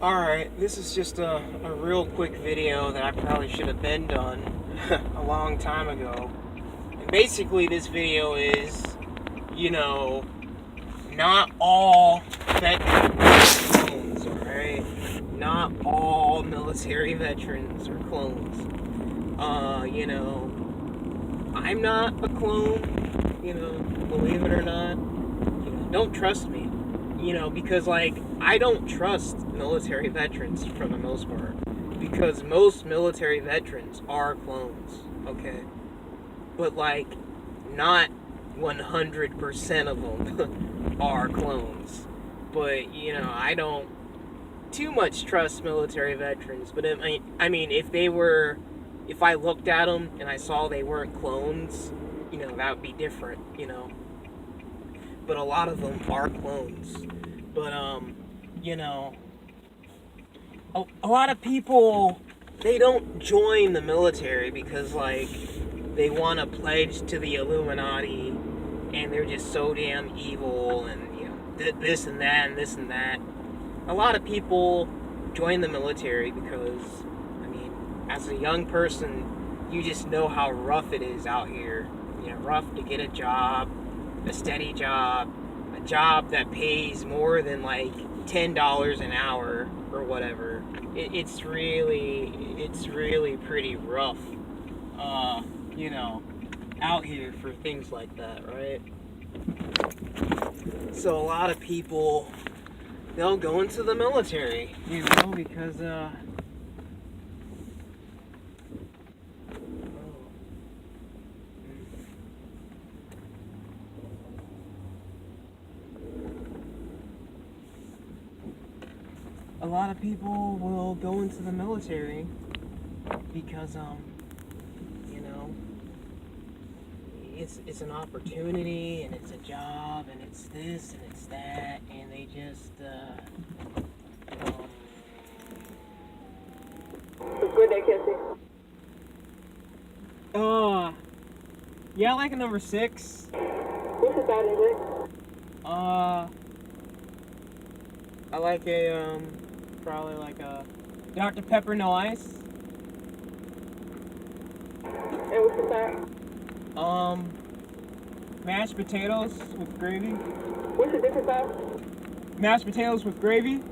Alright, this is just a real quick video that I probably should have been done a long time ago. And basically, this video is, you know, not all veterans are clones, alright? Not all military veterans are clones. I'm not a clone, believe it or not. Don't trust me. Because I don't trust military veterans for the most part, because most military veterans are clones, okay? But not 100% of them are clones. But I don't too much trust military veterans. But if I looked at them and I saw they weren't clones, that would be different. But a lot of them are clones. But you know, a lot of people, they don't join the military because they want to pledge to the Illuminati, and they're just so damn evil, and this and that and this and that. A lot of people join the military because, as a young person, you just know how rough it is out here. Rough to get a job, a steady job, a job that pays more than $10 an hour or whatever. It's really pretty rough, out here for things like that, right? So a lot of people, they'll go into the military, because a lot of people will go into the military because you know it's an opportunity, and it's a job, and it's this and it's that, and they just um, It's good day, Kissy. uh yeah, I like a number 6. What's your side is it? uh I like a probably like a Dr. Pepper, no ice. And what's your side? Mashed potatoes with gravy. What's your different side? Mashed potatoes with gravy.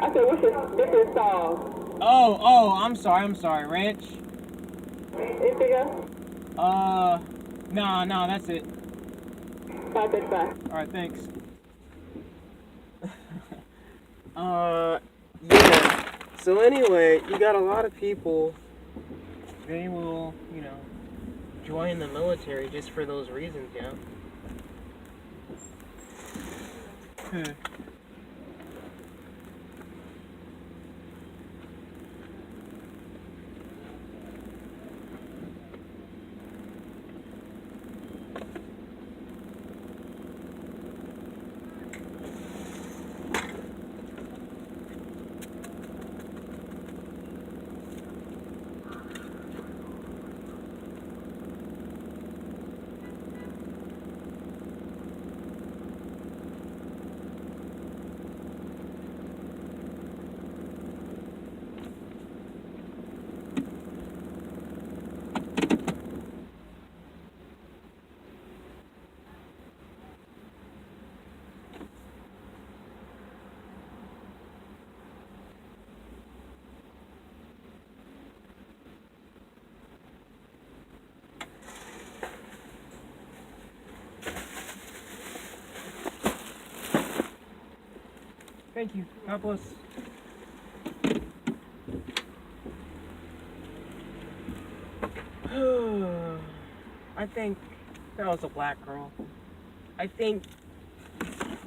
I said, what's your different sauce? Oh, I'm sorry. Ranch. Anything else? No, that's it. 535. Alright, thanks. Yeah. So anyway, you got a lot of people, they will, join the military just for those reasons, Thank you. God bless. I think that was a black girl. I think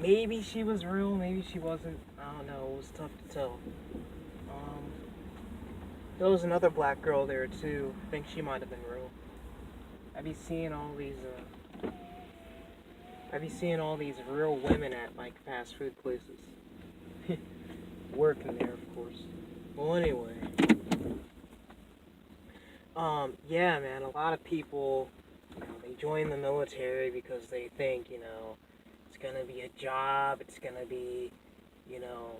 maybe she was real, maybe she wasn't. I don't know. It was tough to tell. There was another black girl there too. I think she might have been real. I be seeing all these. I be seeing all these real women at fast food places. Working there, of course. Well, anyway. Yeah, man. A lot of people, they join the military because they think, it's gonna be a job. It's gonna be, you know,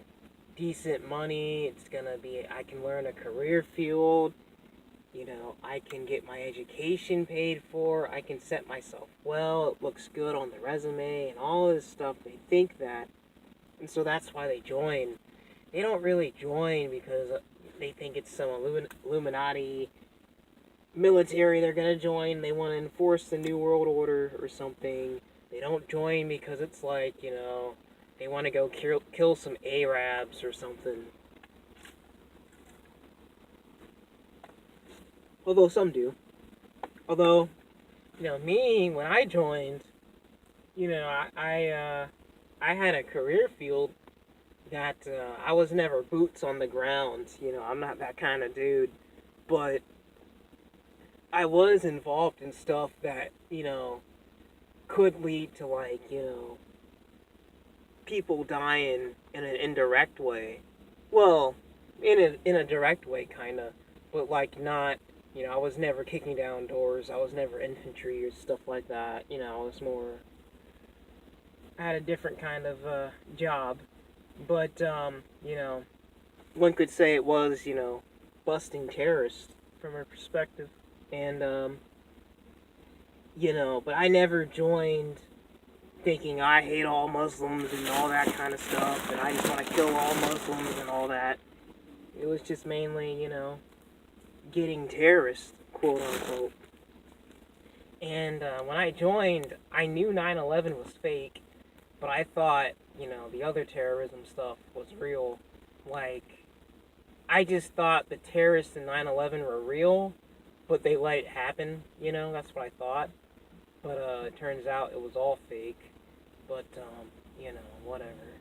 decent money. It's gonna be, I can learn a career field. I can get my education paid for. I can set myself well. It looks good on the resume and all this stuff. They think that. And so that's why they join. They don't really join because they think it's some Illuminati military they're going to join. They want to enforce the New World Order or something. They don't join because it's like, they want to go kill some Arabs or something. Although some do. Although, me, when I joined, I had a career field that I was never boots on the ground. I'm not that kind of dude. But I was involved in stuff that, could lead to, like, people dying in an indirect way. Well, in a direct way, kind of. But, like, not, I was never kicking down doors. I was never infantry or stuff like that. I was more... I had a different kind of job. But, one could say it was, busting terrorists from her perspective. And, but I never joined thinking I hate all Muslims and all that kind of stuff, and I just want to kill all Muslims and all that. It was just mainly, getting terrorists, quote unquote. And when I joined, I knew 9/11 was fake, but I thought, the other terrorism stuff was real. Like, I just thought the terrorists in 9/11 were real, but they let it happen, that's what I thought. But it turns out it was all fake. But, whatever.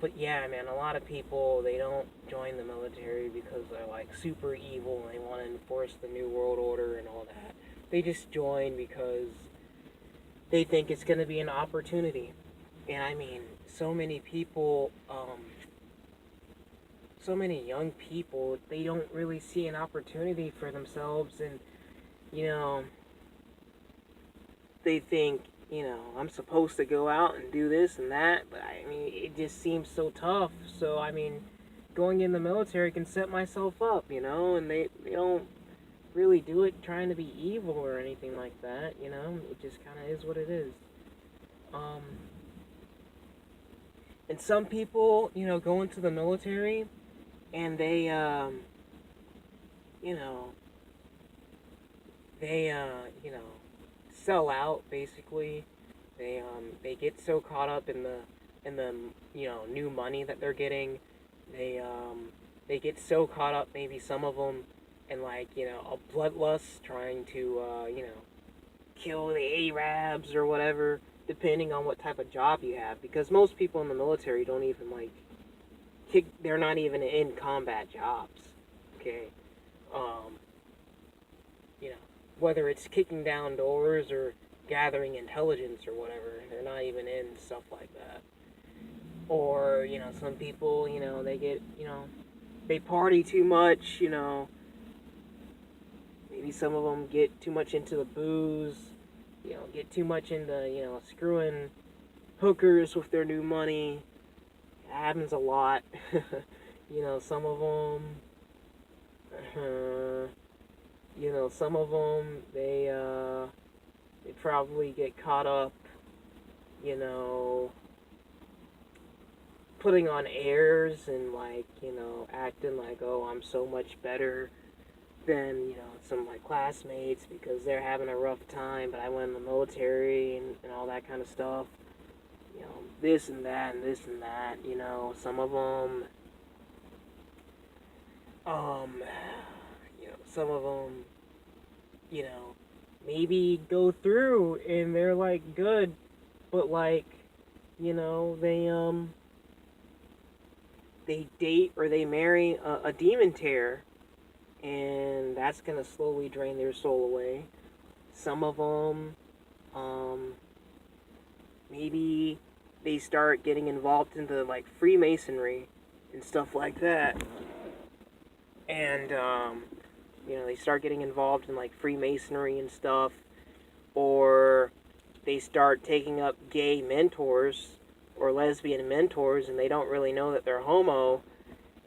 But yeah, man, a lot of people, they don't join the military because they're, like, super evil and they want to enforce the New World Order and all that. They just join because they think it's going to be an opportunity. And, I mean, so many people, so many young people, they don't really see an opportunity for themselves, and, they think, I'm supposed to go out and do this and that, but I mean, it just seems so tough. So, I mean, going in the military can set myself up, and they don't really do it trying to be evil or anything like that, it just kind of is what it is. And some people, go into the military and they, sell out basically. They get so caught up in the new money that they're getting. They get so caught up, maybe some of them, in like a bloodlust, trying to kill the Arabs or whatever, depending on what type of job you have. Because most people in the military don't even they're not even in combat jobs. Okay, whether it's kicking down doors or gathering intelligence or whatever, they're not even in stuff like that. Or, some people, they get, they party too much, maybe some of them get too much into the booze, get too much into, screwing hookers with their new money. It happens a lot. Some of them, they probably get caught up, putting on airs and acting like, oh, I'm so much better than, some of my classmates because they're having a rough time, but I went in the military and all that kind of stuff. This and that and this and that, some of them, some of them, maybe go through and they're like good, but they date or they marry a demon terror, and that's gonna slowly drain their soul away. Some of them, maybe they start getting involved into Freemasonry and stuff like that, and they start getting involved in Freemasonry and stuff, or they start taking up gay mentors, or lesbian mentors, and they don't really know that they're homo,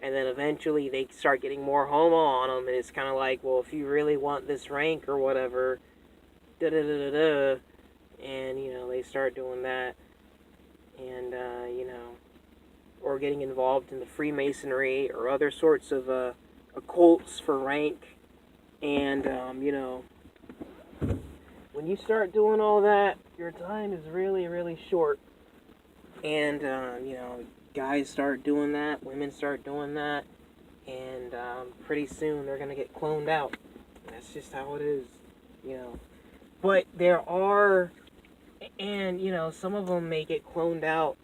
and then eventually they start getting more homo on them, and it's kind of like, well, if you really want this rank or whatever, da-da-da-da-da, and, you know, they start doing that, and, you know, or getting involved in the Freemasonry or other sorts of occults for rank, and, you know, when you start doing all that, your time is really, really short, and, you know, guys start doing that, women start doing that, and pretty soon they're going to get cloned out. That's just how it is, you know. But there are, and, you know, some of them may get cloned out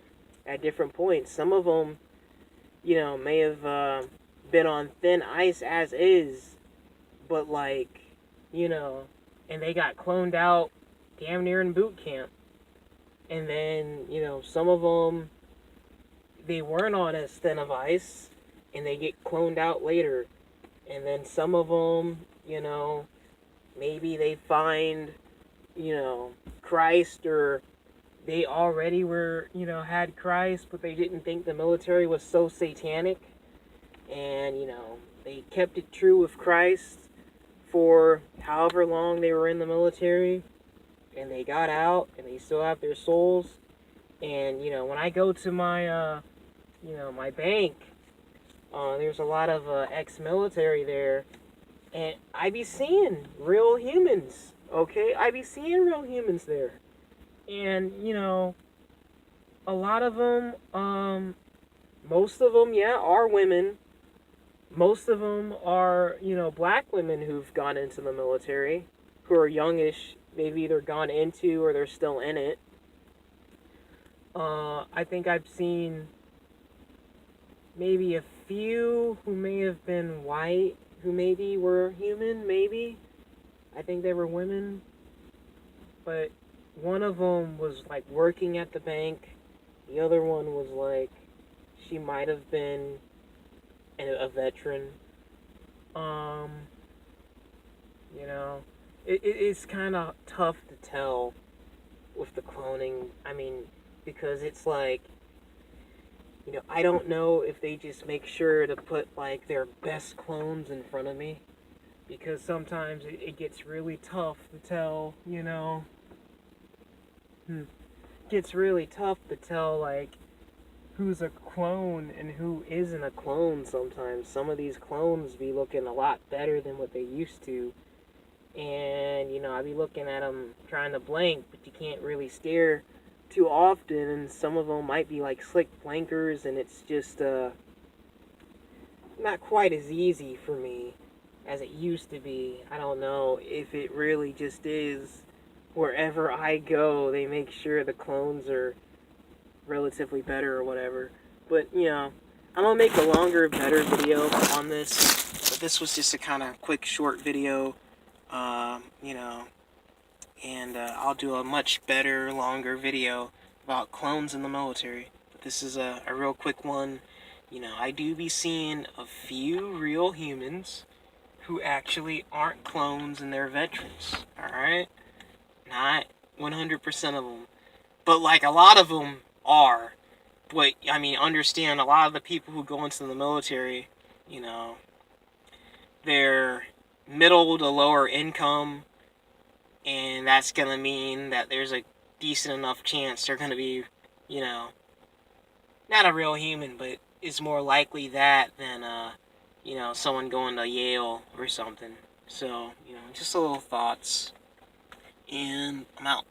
at different points. Some of them, you know, may have been on thin ice as is, but, like, you know, and they got cloned out damn near in boot camp. And then, you know, some of them, they weren't on as thin of ice, and they get cloned out later. And then some of them, you know, maybe they find, you know, Christ, or they already were, you know, had Christ, but they didn't think the military was so satanic. And, you know, they kept it true with Christ for however long they were in the military. And they got out, and they still have their souls. And, you know, when I go to my, you know, my bank, there's a lot of ex-military there, and I be seeing real humans, okay? I be seeing real humans there. And, you know, a lot of them, most of them, yeah, are women. Most of them are, you know, black women who've gone into the military, who are youngish. They've either gone into or they're still in it. I think I've seen maybe a few who may have been white, who maybe were human, maybe. I think they were women. But one of them was, like, working at the bank. The other one was, like, she might have been a veteran. You know, it's kind of tough to tell with the cloning. I mean, because it's like, you know, I don't know if they just make sure to put, like, their best clones in front of me. Because sometimes it gets really tough to tell, you know. It gets really tough to tell, like, who's a clone and who isn't a clone sometimes. Some of these clones be looking a lot better than what they used to. And, you know, I be looking at them trying to blank, but you can't really stare too often. And some of them might be like slick blankers, and it's just not quite as easy for me as it used to be. I don't know if it really just is. Wherever I go, they make sure the clones are relatively better or whatever. But, you know, I'm gonna make a longer, better video on this. But this was just a kind of quick, short video, you know. And I'll do a much better, longer video about clones in the military. But this is a real quick one. You know, I do be seeing a few real humans who actually aren't clones and they're veterans. Alright? Not 100% of them. But, like, a lot of them are. But, I mean, understand, a lot of the people who go into the military, you know, they're middle to lower income, and that's going to mean that there's a decent enough chance they're going to be, you know, not a real human, but it's more likely that than, you know, someone going to Yale or something. So, you know, just a little thoughts, and I'm out.